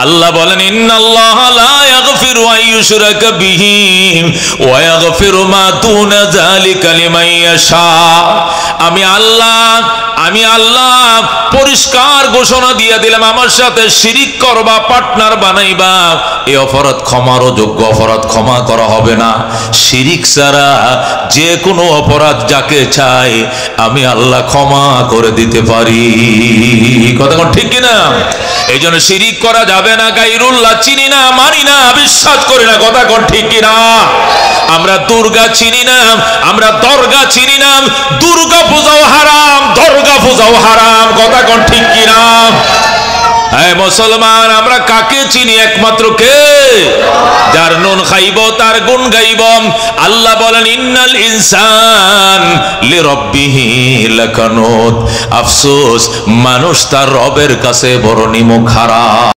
আল্লাহ বলেন ইন্নাল্লাহা লা ইয়াগফিরু আন ইউশরাকা বিহি ওয়া ইয়াগফিরু মা দুনা যালিকা লিমান ইয়াশা। আমি আল্লাহ পরিষ্কার ঘোষণা দিয়ে দিলাম, আমার সাথে শিরিক করবা, পার্টনার বানাইবা, এই অপরাধ ক্ষমারও যোগ্য, অপরাধ ক্ষমা করা হবে না। শিরিক ছাড়া যে কোনো অপরাধ যাকে চাই আমি আল্লাহ ক্ষমা করে দিতে পারি। কথা কোন ঠিক কিনা? এই জন্য শিরিক করা যাবে না। গায়রুল্লাহ চিনি না, মানি না, বিশ্বাস করি না। কথা কোন ঠিক কিনা? আমরা দুর্গা চিনি না, আমরা দরগা চিনি না। দুর্গা পূজাও হারাম, দরগা পূজাও হারাম। কথা কোন ঠিক কিনা? হ্যাঁ মুসলমান, আমরা কাকে চিনি? একমাত্র কে? যার নুন খাইব তার গুণ গাইব। আল্লাহ বলেন ইন্নাল ইনসান লিরাব্বিহি লাকানুত। আফসোস, মানুষ তার রবের কাছে বড় নিমুখ হারাম।